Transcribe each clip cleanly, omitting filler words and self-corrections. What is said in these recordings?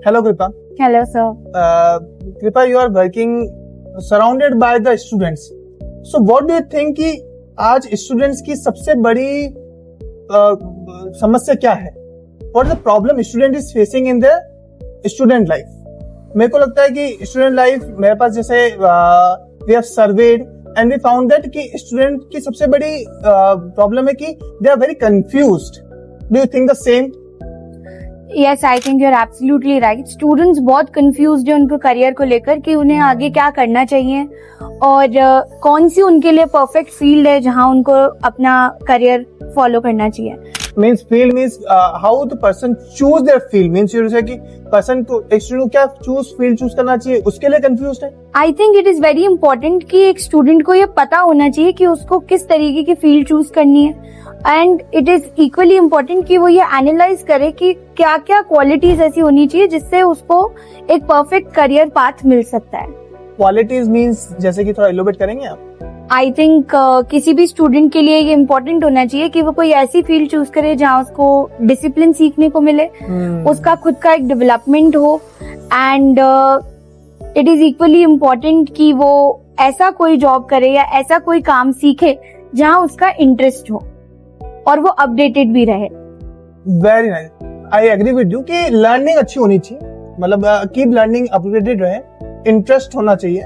Hello, Kripa. Hello, sir. Kripa, you are working surrounded by the students. So, what do you think कि आज students की सबसे बड़ी समस्या क्या है? What is the problem student is facing in their student life? मेरे को लगता है कि student life मेरे पास जैसे we have surveyed and we found that कि student की सबसे बड़ी problem है कि they are very confused. Do you think the same? Yes, I think you're absolutely right. Students बहुत confused है उनको करियर को लेकर कि उन्हें आगे क्या करना चाहिए और कौन सी उनके लिए परफेक्ट फील्ड है जहां उनको अपना करियर फॉलो करना चाहिए. Means field means how the person choose their field means you say कि person को एक स्टूडेंट को क्या field choose करना चाहिए उसके लिए confused है. I think it is very important कि एक स्टूडेंट को ये पता होना चाहिए कि उसको किस तरीके की फील्ड चूज करनी है and it is equally important कि वो ये एनालाइज करे कि क्या क्या क्वालिटीज ऐसी होनी चाहिए जिससे उसको एक परफेक्ट करियर पाथ मिल सकता है. क्वालिटीज मींस जैसे कि थोड़ा एलोबरेट करेंगे आप. आई थिंक किसी भी स्टूडेंट के लिए ये इम्पोर्टेंट होना चाहिए कि वो कोई ऐसी फील्ड चूज करे जहाँ उसको डिसिप्लिन सीखने को मिले, उसका खुद का एक डेवलपमेंट हो and it is equally important कि वो ऐसा कोई जॉब करे या ऐसा कोई काम सीखे जहाँ उसका इंटरेस्ट हो और वो अपडेटेड भी रहे. Very nice. I agree with you कि लर्निंग अच्छी होनी चाहिए, मतलब कीप लर्निंग अपडेटेड रहे, इंटरेस्ट होना चाहिए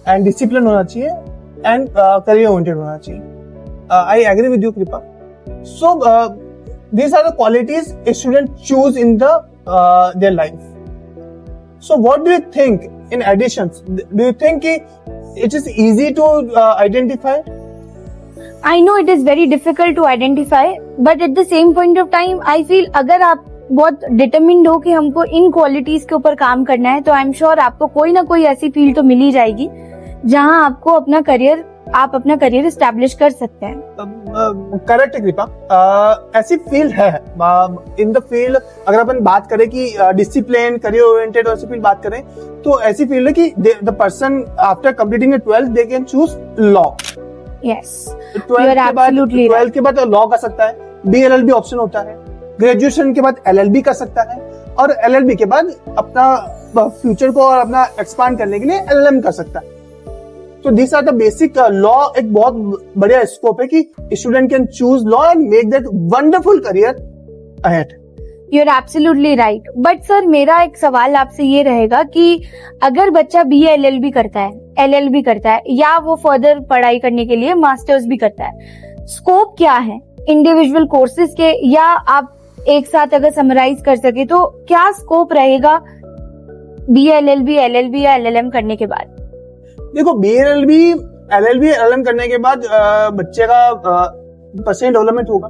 एंड डिसिप्लिन होना चाहिए एंड करियर ओरिएंटेड होना चाहिए. आई एग्री विद यू कृपा. सो these are the qualities a student choose in their life. So what do you think in additions? Do you think it is easy to identify? I know it is very difficult to identify, but at the same point of time, I feel अगर आप बहुत determined हो कि हमको इन qualities के ऊपर काम करना है तो आई एम श्योर आपको कोई ना कोई ऐसी फील्ड तो मिल ही जाएगी जहां आपको अपना करियर एस्टैब्लिश कर सकते हैं. करेक्ट कृपा. ऐसी फील्ड है इन द फील्ड. अगर अपन बात करें कि डिसिप्लिन करियर ओरिएंटेड ऐसी फील्ड बात करें तो ऐसी फील्ड है कि the person after completing 12th they can choose law. Yes, 12th के बाद लॉ कर सकता है, BLLB ऑप्शन होता है, ग्रेजुएशन के बाद LLB कर सकता है और LLB के बाद अपना फ्यूचर को और अपना एक्सपांड करने के लिए LLM कर सकता है. तो this are the basic law. एक बहुत बढ़िया स्कोप है कि student can choose law and make that wonderful career ahead. You're absolutely right. But sir मेरा एक सवाल आपसे ये रहेगा कि अगर बच्चा BA LLB करता है, LLB करता है या वो फर्दर पढ़ाई करने के लिए मास्टर्स भी करता है, स्कोप क्या है इंडिविजुअल कोर्सेज के, या आप एक साथ अगर समराइज कर सके तो क्या स्कोप रहेगा BA LLB, LLB या LLM करने के बाद? देखो BA LLB, LLM करने के बाद बच्चे का पर्सनल डेवलपमेंट होगा.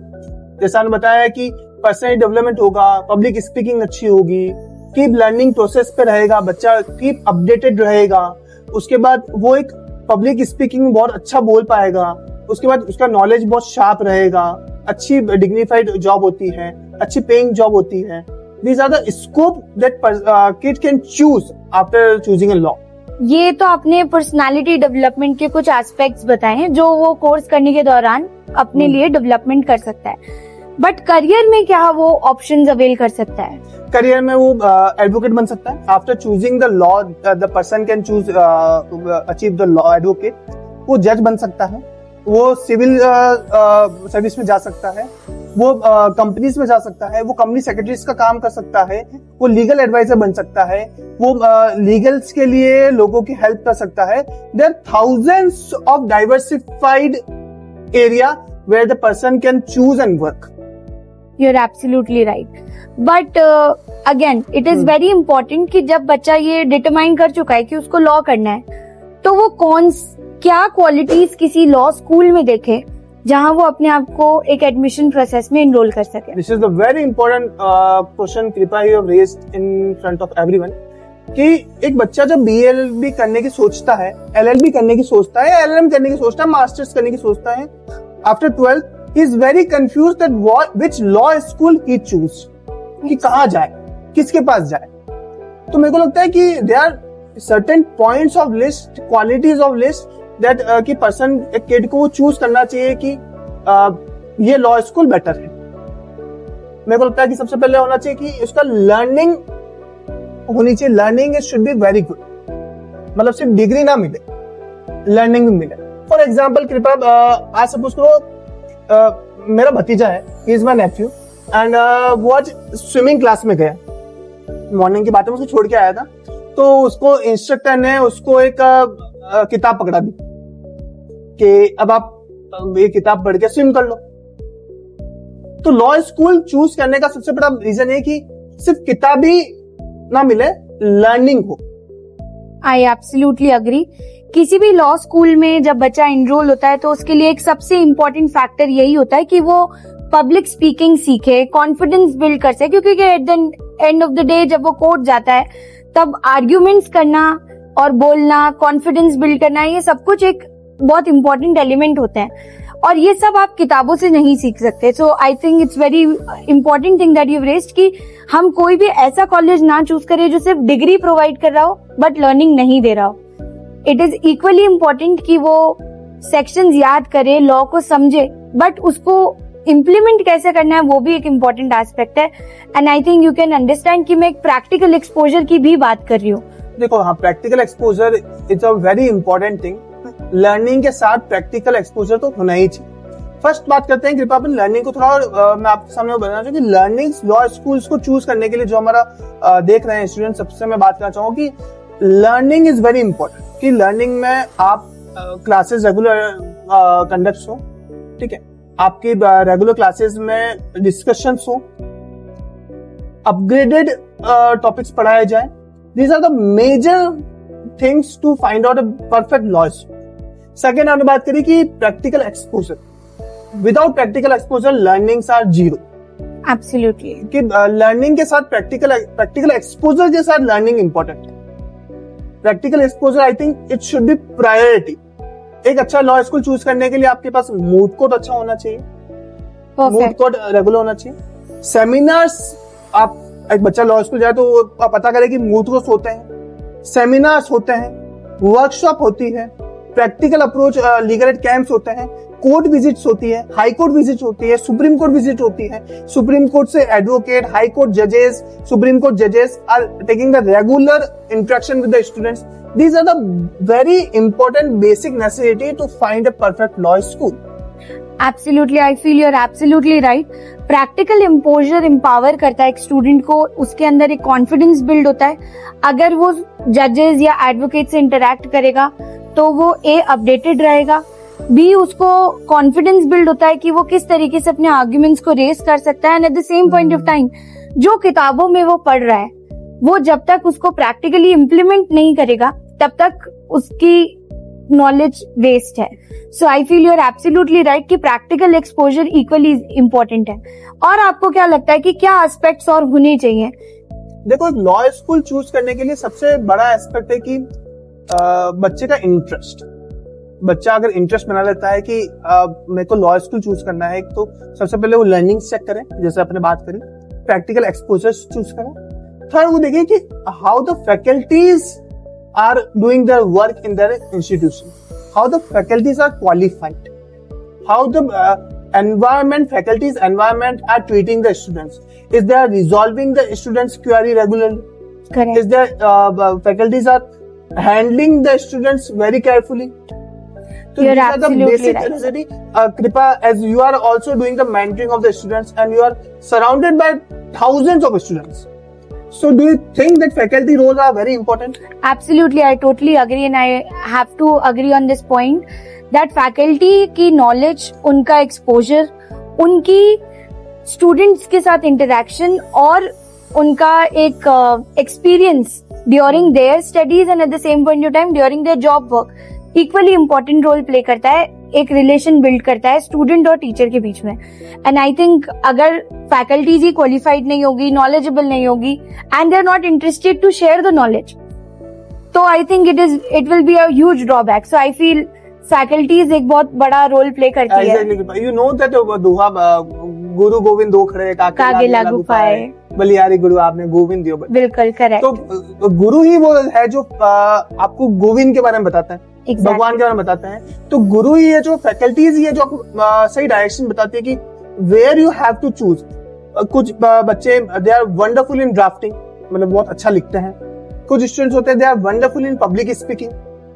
जैसा हमने बताया कि पर्सनल डेवलपमेंट होगा, पब्लिक स्पीकिंग अच्छी होगी, कीप लर्निंग प्रोसेस पे रहेगा बच्चा, कीप अपडेटेड रहेगा. उसके बाद वो एक पब्लिक स्पीकिंग में बहुत अच्छा बोल पाएगा. उसके बाद उसका नॉलेज बहुत शार्प रहेगा, अच्छी डिग्निफाइड जॉब होती है, अच्छी पेइंग जॉब होती है. These are the scope that kid can choose after choosing a law. ये तो आपने पर्सनालिटी डेवलपमेंट के कुछ एस्पेक्ट्स बताए हैं जो वो कोर्स करने के दौरान अपने लिए डेवलपमेंट कर सकता है, बट करियर में क्या वो ऑप्शंस अवेल कर सकता है? करियर में वो एडवोकेट बन सकता है. After choosing the law the person can choose achieve the law advocate. वो जज बन सकता है, वो सिविल सर्विस में जा सकता है, वो कंपनीज में जा सकता है, वो कंपनी सेक्रेटरीज का काम कर सकता है, वो लीगल एडवाइजर बन सकता है, वो लीगल्स के लिए लोगों की हेल्प कर सकता है. There are thousands of diversified area where the person can choose and work. You're absolutely right. But again, it is very important कि जब बच्चा ये डिटरमाइन कर चुका है कि उसको लॉ करना है तो वो क्या क्वालिटीज किसी लॉ स्कूल में देखे जहां वो अपने आप को एक एडमिशन प्रोसेस में एनरोल कर सके. This is the very important question Kripa you have raised in front of everyone. कि एक बच्चा जब BLB करने की सोचता है, LLB करने की सोचता है, LLM करने की सोचता है, मास्टर्स करने की सोचता है, after 12th he is very confused that which law school he choose, कि कहाँ जाए, किसके पास जाए. तो मेरे को लगता है कि there are certain points of list, qualities of list that कि person एक kid को वो choose करना चाहिए कि ये law school better है. मेरे को लगता है कि सबसे पहले होना चाहिए कि उसका लर्निंग होनी चाहिए, learning is should be very good, मतलब सिर्फ डिग्री ना मिले, लर्निंग भी मिले। फॉर एग्जाम्पल कृपा आज सपोज करो मेरा भतीजा है, he is my nephew, and वो आज स्विमिंग क्लास में गया, मॉर्निंग की बात है, उसको छोड़ के आया था, तो उसको इंस्ट्रक्टर ने उसको एक किताब पकड़ा दी कि अब आप ये किताब पढ़ के स्विम कर लो। तो लॉ स्कूल चूज करने का सबसे बड़ा रीजन है कि सिर्फ किताब ही ना मिले, लर्निंग हो। I absolutely agree. किसी भी लॉ स्कूल में जब बच्चा एनरोल होता है तो उसके लिए एक सबसे इम्पोर्टेंट फैक्टर यही होता है कि वो पब्लिक स्पीकिंग सीखे, कॉन्फिडेंस बिल्ड कर सके, क्योंकि at the end of the day जब वो कोर्ट जाता है तब आर्ग्यूमेंट्स करना और बोलना, कॉन्फिडेंस बिल्ड करना, ये सब कुछ एक बहुत इंपॉर्टेंट एलिमेंट होते हैं और ये सब आप किताबों से नहीं सीख सकते। So I think it's very important thing that you raised कि हम कोई भी ऐसा कॉलेज ना चूज करें जो सिर्फ डिग्री प्रोवाइड कर रहा हो बट लर्निंग नहीं दे रहा हो। इट इज इक्वली इम्पोर्टेंट कि वो सेक्शंस याद करे, लॉ को समझे, बट उसको इम्प्लीमेंट कैसे करना है वो भी एक इम्पोर्टेंट एस्पेक्ट है। And I think you can understand कि मैं एक प्रैक्टिकल एक्सपोजर की भी बात कर रही हूँ। देखो हाँ, practical exposure is a very important thing. Learning के साथ प्रैक्टिकल एक्सपोजर तो होना ही चाहिए। फर्स्ट बात करते हैं कृपा अपन लर्निंग को थोड़ा, और मैं आपके सामने बताना चाहूँ कि लर्निंग लॉ स्कूल्स को चूज करने के लिए जो हमारा देख रहे हैं स्टूडेंट, सबसे मैं बात करना चाहूँ कि लर्निंग इज वेरी इंपॉर्टेंट। कि लर्निंग में आप क्लासेस रेगुलर कंडक्ट हो, ठीक है, आपकी रेगुलर क्लासेस में डिस्कशंस हो, अपग्रेडेड टॉपिक्स पढ़ाए जाए। These are the major things to find out a perfect law. Second हमने बात करी कि practical exposure. Without practical exposure learnings are zero. Absolutely. कि लर्निंग के साथ प्रैक्टिकल एक्सपोजर के साथ लर्निंग इंपॉर्टेंट है। Practical exposure I think it should be priority. एक अच्छा लॉ स्कूल चूज करने के लिए आपके पास मूड कोड अच्छा होना चाहिए, मूड कोड रेगुलर होना चाहिए। सेमिनार्स, आप एक बच्चा लॉ स्कूल जाए तो आप पता करें कि मूड कोर्स होते हैं, सेमिनार्स होते हैं, वर्कशॉप होती है, practical approach legal aid camps होते हैं, कोर्ट विजिट्स होती है, हाई कोर्ट विजिट होती है, सुप्रीम कोर्ट विजिट होती है। सुप्रीम कोर्ट से एडवोकेट, हाई कोर्ट जजेस, सुप्रीम कोर्ट जजेस are taking the regular interaction with the students. These are the very important basic necessity to find a perfect law school. Absolutely, I feel you're absolutely right. Practical exposure empower करता है एक student को, उसके अंदर एक confidence build होता है। अगर वो जजेस या एडवोकेट से इंटरेक्ट करेगा तो वो ए अपडेटेड रहेगा, बी उसको कॉन्फिडेंस बिल्ड होता है कि वो किस तरीके से अपने आर्ग्यूमेंट्स को रेस कर सकता है। And eight the same point of time जो किताबों में वो पढ़ रहा है वो जब तक उसको प्रैक्टिकली इम्प्लीमेंट नहीं करेगा तब तक उसकी नॉलेज वेस्ट है। So I feel you are absolutely right कि प्रैक्टिकल एक्सपोजर इक्वली इम्पोर्टेंट है। और आपको क्या लगता है कि क्या एस्पेक्ट्स और होने चाहिए? देखो, एक लॉ स्कूल चूज करने के लिए सबसे बड़ा एस्पेक्ट है कि बच्चे का इंटरेस्ट। बच्चा अगर इंटरेस्ट बना लेता है कि मेरे को लॉ स्कूल चूज करना है, तो सबसे पहले वो लर्निंग चेक करें, जैसे आपने बात करी, प्रैक्टिकल एक्सपोजर चूज करें। थर्ड, वो देखें कि how the faculties are doing their work in their institution, how the faculties are qualified, how the faculties environment are treating the students, is they are resolving the students query regularly, correct, is their faculties are handling the students very carefully. So you're these are the basic right. necessity. Kripa, as you are also doing the mentoring of the students and you are surrounded by thousands of students, so do you think that faculty roles are very important? Absolutely, I totally agree and I have to agree on this point that faculty की knowledge, उनका exposure, उनकी students के साथ interaction और उनका एक experience during their studies and at the same point of time during their job work equally important role play करता है, एक रिलेशन बिल्ड करता है स्टूडेंट और टीचर के बीच में। एंड आई थिंक अगर फैकल्टीज ही क्वालिफाइड नहीं होगी, नॉलेजेबल नहीं होगी and they are not interested to share the knowledge, तो I think it will be a huge drawback. So I feel faculties एक बहुत बड़ा रोल प्ले करती है। यू नो दैट दोहा गुरु गोविंद दो खड़े कागे लागू पाए, बलिहारी गुरु आपने गोविंद दियो। बिल्कुल करेक्ट। तो गुरु ही वो है जो आपको गोविंद के बारे में बताता है, exactly. भगवान के बारे में बताते हैं। तो गुरु ही है जो फैकल्टीज ही है जो सही डायरेक्शन बताती है कि where you have to choose. कुछ बच्चे they are wonderful in drafting, मतलब बहुत अच्छा लिखते हैं, कुछ स्टूडेंट्स होते हैं they are wonderful in public speaking,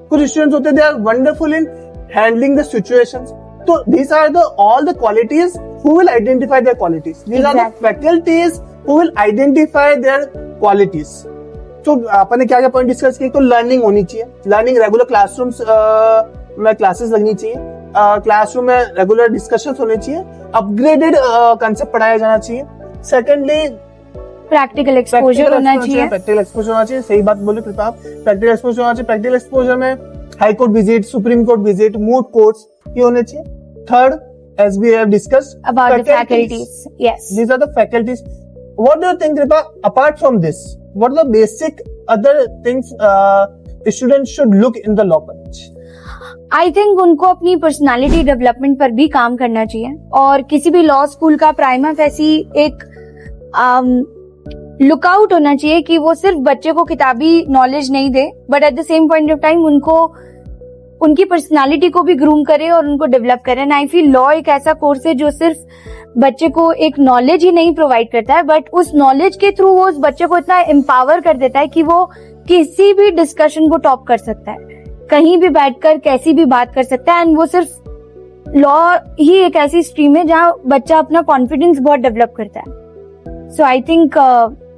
कुछ स्टूडेंट्स होते हैं they are wonderful in handling the situations. तो these are the all the qualities who will identify their qualities. These are the faculties who will identify their qualities. तो अपन ने क्या क्या point discuss किए. तो लर्निंग होनी चाहिए, लर्निंग रेगुलर क्लासरूम्स में क्लासेस लगनी चाहिए, क्लासरूम में रेगुलर डिस्कशंस होने चाहिए, अपग्रेडेड कंसेप्ट पढ़ाया जाना चाहिए. सेकेंडली प्रैक्टिकल एक्सपोजर होना चाहिए. प्रैक्टिकल एक्सपोजर होना चाहिए. सही बात बोले कृपा आप. प्रैक्टिकल एक्सपोजर होना चाहिए. प्रैक्टिकल एक्सपोजर में high court visit, supreme court visit, mood courts ये होने चाहिए. Third, as we have discussed, about the faculties. Yes. These are the faculties. What do you think, Kripa, apart from this, what are the basic other things students should look in the law college? I think उनको अपनी personality development पर भी काम करना चाहिए, और किसी भी लॉ स्कूल का प्राइमा फैसी एक लुकआउट होना चाहिए कि वो सिर्फ बच्चे को किताबी नॉलेज नहीं दे, but at the same point of time उनको उनकी पर्सनालिटी को भी ग्रूम करे और उनको डेवलप करे. एंड आई फील लॉ एक ऐसा कोर्स है जो सिर्फ बच्चे को एक नॉलेज ही नहीं प्रोवाइड करता है, बट उस नॉलेज के थ्रू वो उस बच्चे को इतना एम्पावर कर देता है कि वो किसी भी डिस्कशन को टॉप कर सकता है, कहीं भी बैठकर कैसी भी बात कर सकता है. एंड वो सिर्फ लॉ ही एक ऐसी स्ट्रीम है जहाँ बच्चा अपना कॉन्फिडेंस बहुत डेवलप करता है. So I think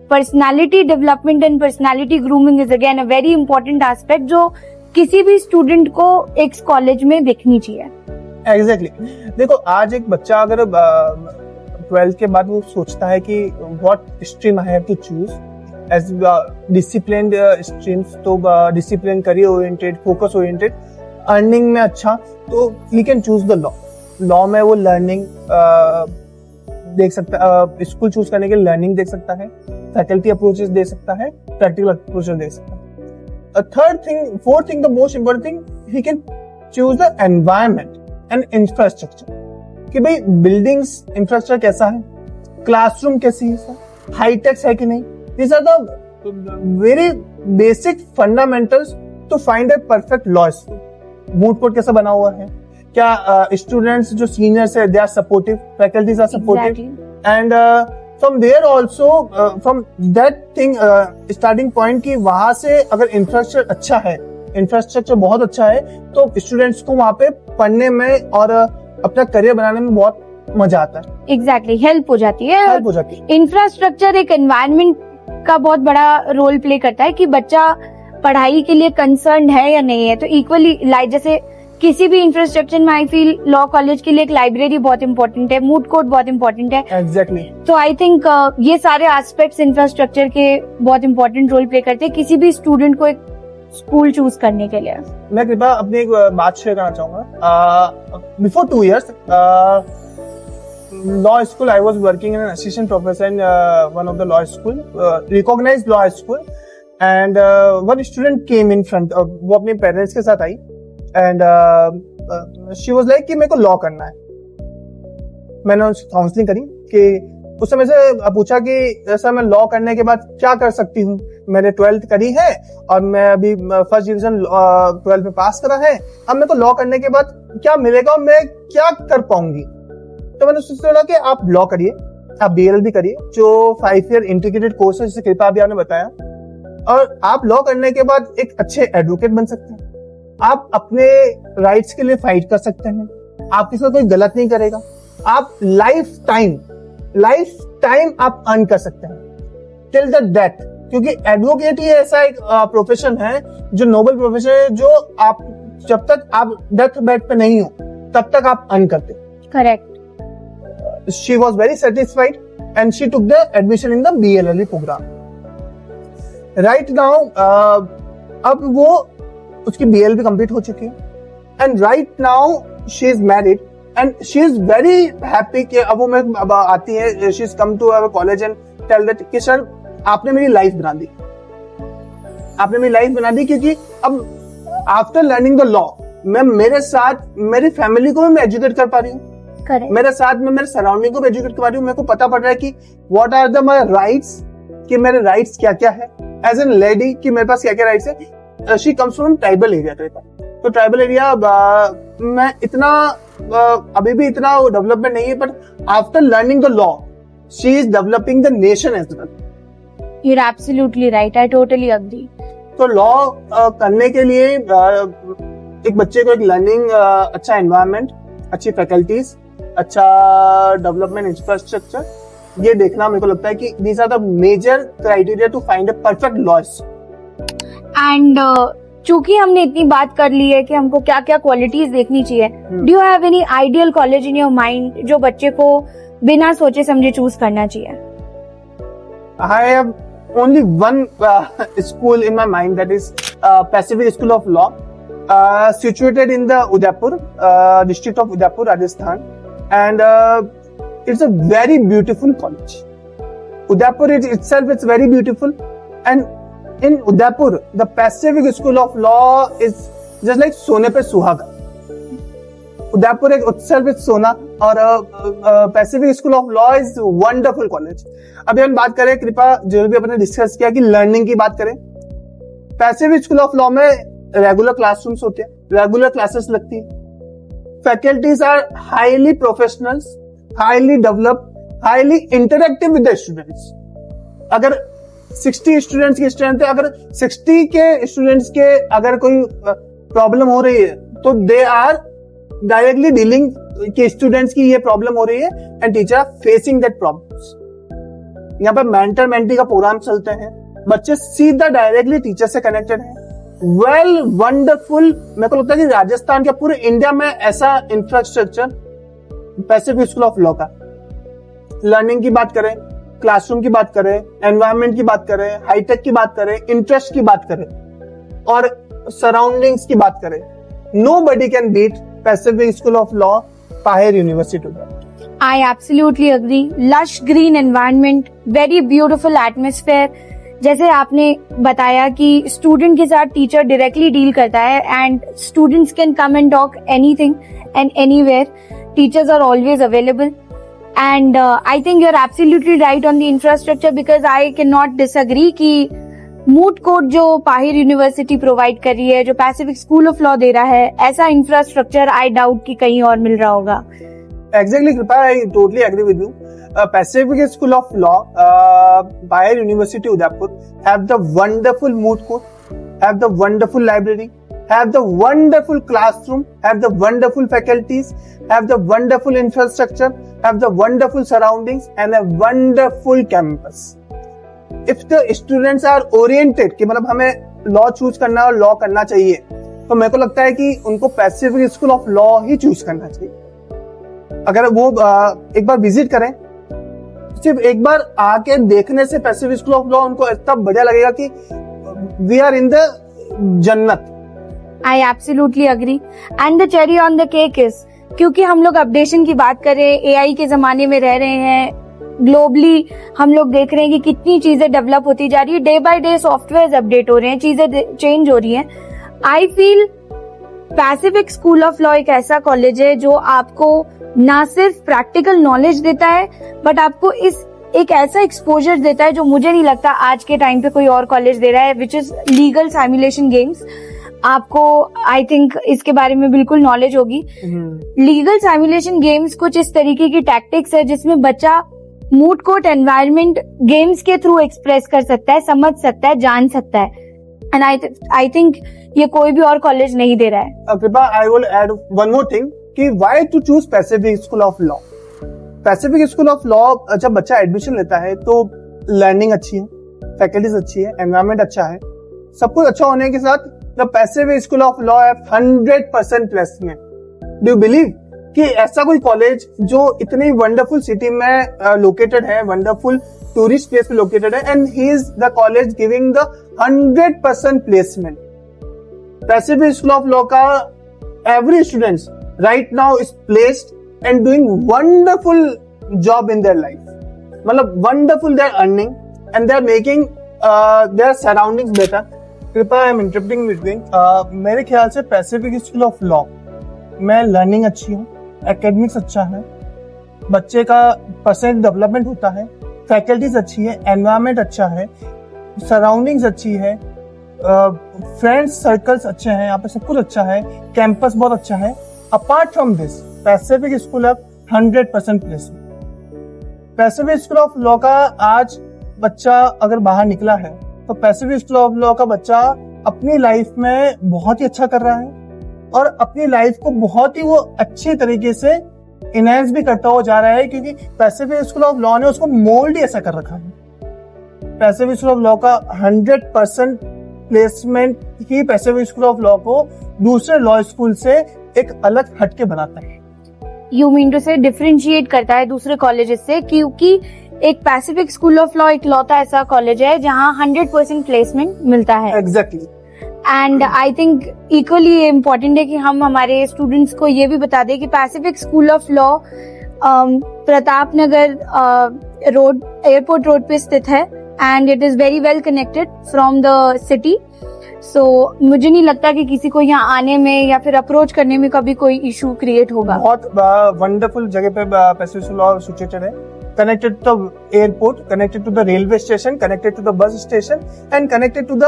personality development and personality grooming is again a very important aspect जो किसी भी स्टूडेंट को एक कॉलेज में देखनी चाहिए. एग्जैक्टली. देखो, आज एक बच्चा अगर 12th के बाद वो सोचता है कि what stream I have to choose as disciplined streams, तो discipline, career oriented, focus oriented, earning में अच्छा, तो he can choose the law. Law में वो लर्निंग देख सकता, स्कूल चूज करने के लिए लर्निंग देख सकता है, फैकल्टी अप्रोचेस दे सकता है, प्रैक्टिकल अप्रोचेस दे सकता है. Fourth thing, the most important thing, he can choose the environment and infrastructure. कि भाई बिल्डिंग्स इंफ्रास्ट्रक्चर कैसा है, क्लासरूम कैसी है, हाईटेक्स है कि नहीं. These are the very basic fundamentals to find a perfect law school. Moot court कैसा बना हुआ है, क्या स्टूडेंट्स जो सीनियर्स है they are supportive, faculties are supportive, and from there also from that thing starting point कि वहां से अगर इंफ्रास्ट्रक्चर अच्छा है, इंफ्रास्ट्रक्चर बहुत अच्छा है, तो स्टूडेंट्स को वहां पे पढ़ने में और अपना करियर बनाने में बहुत मजा आता है. एग्जैक्टली, हेल्प हो जाती है. इंफ्रास्ट्रक्चर एक एनवायरनमेंट का बहुत बड़ा रोल प्ले करता है कि बच्चा पढ़ाई के लिए कंसर्न है या नहीं है. तो इक्वली लाइक जैसे किसी भी इंफ्रास्ट्रक्चर में आई फील लॉ कॉलेज के लिए एक लाइब्रेरी बहुत इंपॉर्टेंट है, मूड कोर्ट बहुत इंपॉर्टेंट है. एग्जैक्टली. तो आई थिंक ये सारे एस्पेक्ट्स इंफ्रास्ट्रक्चर के बहुत इंपॉर्टेंट रोल प्ले करते हैं किसी भी स्टूडेंट को एक स्कूल चूज करने के लिए. मैं कृपा अपनी एक बात शेयर करना चाहूंगा. Before 2 years law school I was working in an assistant professor in one of the law school, recognized law school, and one student came in front, वो अपने पेरेंट्स के साथ आई, एंड शी वाज लाइक कि मेरे को law करना है. मैंने उससे काउंसलिंग करी कि उस समय से पूछा कि ऐसा मैं लॉ करने के बाद क्या कर सकती हूँ. मैंने 12th करी है और मैं अभी फर्स्ट डिवीजन 12th में पास करा है, अब मेरे को लॉ करने के बाद क्या मिलेगा और मैं क्या कर पाऊंगी. तो मैंने उससे बोला कि आप लॉ करिए, आप BLLB करिए, जो 5 year इंटीग्रेटेड कोर्स है जिसे कृपा भी आपने बताया, और आप लॉ करने के बाद एक अच्छे एडवोकेट बन सकते हैं, आप अपने राइट्स के लिए फाइट कर सकते हैं, आपके साथ कोई गलत नहीं करेगा, आप लाइफ टाइम आप अर्न कर सकते हैं टिल द डेथ. क्योंकि एडवोकेट ही ऐसा एक प्रोफेशन है जो नोबल प्रोफेशन है, जो आप जब तक आप डेथ बेड पे नहीं हो तब तक आप अर्न करते. Correct. She was very satisfied and she took the admission in the BLLB program. Right now, अब वो उसकी BLLB complete हो चुकी है, and right now she is married and she is very happy कि अब वो मैं अब आती है, she is come to our college and tell that कि सर आपने मेरी लाइफ बना दी, आपने मेरी लाइफ बना दी, क्योंकि अब आफ्टर लर्निंग द लॉ मैं मेरे साथ मेरी फैमिली को मैं एजुकेट कर पा रही हूँ, मेरे साथ में मेरे सराउंडिंग को भी एजुकेट कर पा रही हूँ. मेरे को पता पड़ रहा है कि what are the my rights, कि मेरे राइट्स क्या क्या है एज एन लेडी, कि मेरे पास क्या क्या राइट्स है. She comes from tribal area. तो ट्राइबल एरिया में इतना अभी भी इतना डेवलपमेंट नहीं है, but after learning the law she is developing the nation as well. You're absolutely right. I totally agree. तो लॉ करने के लिए एक बच्चे को एक लर्निंग अच्छा एनवायरनमेंट, अच्छी फैकल्टीज, अच्छा डेवलपमेंट इंफ्रास्ट्रक्चर, ये देखना मेरे को लगता है कि these are the major criteria to find a perfect laws. And चूंकि हमने इतनी बात कर ली है कि हमको क्या क्या क्वालिटीज देखनी चाहिए, do you have any ideal college in your mind जो बच्चे को बिना सोचे समझे चूज करना चाहिए? I have only one school in my mind, that is Pacific School of Law, situated in the Udaipur district of Udaipur, Rajasthan, and it's a very beautiful college. Udaipur itself is very beautiful, and in Udaipur the Pacific School of Law is just like सोने पे सुहागा। उदयपुर एक उत्सव with सोना, और Pacific school of law is wonderful college. अभी हम बात करें, कृपा जो भी अपने डिस्कस किया कि लर्निंग की बात करें, पैसिफिक स्कूल ऑफ लॉ में रेगुलर क्लासरूम्स होते हैं, रेगुलर क्लासेस लगती है, faculties are highly professionals, highly developed, highly interactive with the students. अगर 60 स्टूडेंट्स की स्ट्रेंथ है, अगर 60 के स्टूडेंट्स के अगर कोई प्रॉब्लम हो रही है तो दे आर डायरेक्टली डीलिंग कि स्टूडेंट्स की ये प्रॉब्लम हो रही है and teacher are facing that problems. यहाँ पर मेंटर मेंटी का प्रोग्राम चलते हैं, बच्चे सीधा डायरेक्टली टीचर से कनेक्टेड हैं। Well wonderful. मेरे को लगता है कि राजस्थान के पूरे इंडिया में ऐसा infrastructure Pacific school of Law का। लर्निंग की बात करें, क्लासरूम की बात करें, एनवायरनमेंट की बात करें, हाईटेक की बात करें, इंटरेस्ट की बात करें और सराउंडिंग्स की बात करें, nobody can beat Pacific School of Law, Pahir University. I absolutely agree. Lush green environment, very beautiful atmosphere. जैसे आपने बताया कि स्टूडेंट के साथ टीचर डायरेक्टली डील करता है and students can come and talk anything and anywhere. Teachers are always available. And I think you're absolutely right on the infrastructure, because I cannot disagree कि moot court जो पाहिर university provide कर रही है, जो Pacific school of law दे रहा है, ऐसा infrastructure I doubt कि कहीं और मिल रहा होगा. Exactly, Kripa, I totally agree with you. Pacific School of Law, Pahir University, Udaipur, have the wonderful moot court, have the wonderful library, have the wonderful classroom, have the wonderful faculties, have the wonderful infrastructure, have the wonderful surroundings and a wonderful campus. If the students are oriented कि मतलब हमें law choose करना और law करना चाहिए, तो मेरे को लगता है कि उनको Pacific school of law he choose करना चाहिए. अगर वो एक बार विजिट करें, सिर्फ एक बार आके देखने से पैसिफिक स्कूल ऑफ लॉ उनको इतना बढ़िया लगेगा कि वी आर इन द जन्नत. I absolutely agree. And the cherry on the cake is, क्योंकि हम लोग अपडेशन की बात करें, AI के जमाने में रह रहे हैं, ग्लोबली हम लोग देख रहे हैं कि कितनी चीजें डेवलप होती जा रही है, day by day software update हो रहे हैं, चीजें चेंज हो रही हैं. I feel Pacific school of law एक ऐसा कॉलेज है जो आपको ना सिर्फ प्रैक्टिकल नॉलेज देता है, बट आपको इस एक ऐसा एक्सपोजर देता है जो मुझे नहीं लगता आज के टाइम पे कोई और कॉलेज दे रहा है, which is legal simulation games. आपको आई थिंक इसके बारे में बिल्कुल नॉलेज होगी. लीगल सिमुलेशन गेम्स कुछ इस तरीके की टैक्टिक्स है जिसमें बच्चा मूड कोर्ट एनवायरनमेंट गेम्स के थ्रू एक्सप्रेस कर सकता है, समझ सकता है, जान सकता है. एंड आई थिंक ये कोई भी और कॉलेज नहीं दे रहा है. कृपा, I will add one more thing कि why to choose Pacific school of Law. Pacific school of Law जब बच्चा एडमिशन लेता है तो लर्निंग अच्छी है, फैकल्टीज अच्छी है, एनवायरनमेंट अच्छा है, सब कुछ अच्छा होने के साथ the Pacific school of Law have 100% placement. Do you believe कि ऐसा कोई कॉलेज जो इतनी वंडरफुल सिटी में लोकेटेड है, वंडरफुल टूरिस्ट प्लेस पे लोकेटेड है, and he is the college giving the 100% placement. Pacific school of Law का every students right now is placed and doing wonderful job in their life. मतलब wonderful they are earning and they are making their surroundings better. कृपा, I am interrupting between. मेरे ख्याल से Pacific school of law में learning अच्छी है, academics अच्छा है, बच्चे का पर्सनल डेवलपमेंट होता है, फैकल्टीज अच्छी है, एनवायरनमेंट अच्छा है, सराउंडिंग्स अच्छी है, फ्रेंड्स सर्कल्स अच्छे हैं, यहाँ पे सब कुछ अच्छा है, कैंपस बहुत अच्छा है. Apart from this Pacific school of 100% placement. Pacific school of Law का आज बच्चा अगर बाहर निकला है तो पैसिफिक स्कूल ऑफ लॉ का बच्चा अपनी लाइफ में बहुत ही अच्छा कर रहा है और अपनी लाइफ को बहुत ही वो अच्छे तरीके से इनहेंस भी करता हुआ जा रहा है, क्योंकि पैसिफिक स्कूल ऑफ लॉ ने उसको मोल्ड ही ऐसा कर रखा है। पैसिफिक स्कूल ऑफ लॉ का 100% placement he Pacific school of law को दूसरे लॉ स्कूल से एक अलग हटके बनाता है। यू मीन टू से डिफरेंशिएट करता है दूसरे कॉलेजेस से, क्योंकि एक पैसिफिक स्कूल ऑफ लॉ इकलौता ऐसा कॉलेज है जहां 100% प्लेसमेंट मिलता है। Exactly. And I think equally important है कि हम हमारे स्टूडेंट्स को ये भी बता दें कि Pacific school of Law Pratap Nagar road, airport road पे स्थित है and it is very well connected from the city. So मुझे नहीं लगता कि किसी को यहाँ आने में या फिर अप्रोच करने में कभी कोई इशू क्रिएट होगा। बहुत वंडरफुल जगह पे पैसिफिक स्कूल ऑफ सिचुएटेड है, connected to the airport, connected to the railway station, connected to the bus station, and connected to the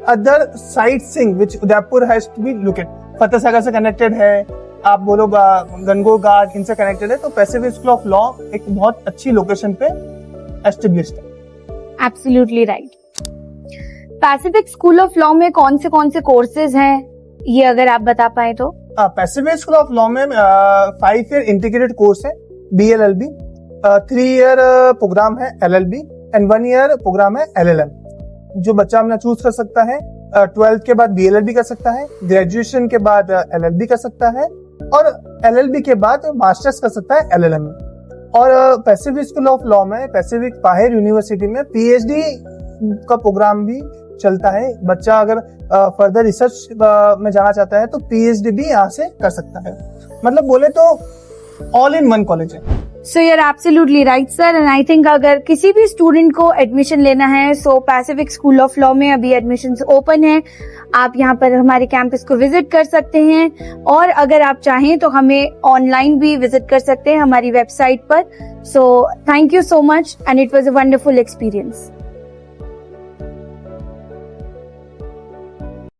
other sightseeing which Udaipur has to be looked at. Fateh Sagar से connected है, आप बोलो गंगोह घाट, इनसे connected है, तो Pacific school of law एक बहुत अच्छी लोकेशन पे एस्टेब्लिश्ड है। Absolutely right. Pacific school of law में कौन से कोर्सेज हैं, ये अगर आप बता पाए तो। पैसिफिक स्कूल ऑफ लॉ में 5 ईयर इंटीग्रेटेड कोर्स है BLLB, 3 ईयर प्रोग्राम है LLB एंड 1 ईयर प्रोग्राम है LLM। जो बच्चा अपना चूज कर सकता है, 12th के बाद BLLB कर सकता है, ग्रेजुएशन के बाद LLB कर सकता है और LLB के बाद मास्टर्स कर सकता है LLM। और पैसिफिक स्कूल ऑफ लॉ में पैसिफिक बाहिर यूनिवर्सिटी में PhD का प्रोग्राम भी चलता है। बच्चा अगर फर्दर रिसर्च में जाना चाहता है तो PhD भी यहाँ से कर सकता है। मतलब बोले तो ऑल इन वन कॉलेज है। So you are absolutely right sir, and I think अगर किसी भी स्टूडेंट को एडमिशन लेना है so Pacific school of law में अभी एडमिशन्स ओपन है। आप यहाँ पर हमारे कैंपस को विजिट कर सकते हैं और अगर आप चाहें तो हमें ऑनलाइन भी विजिट कर सकते हैं हमारी वेबसाइट पर। So thank you so much and it was a wonderful experience.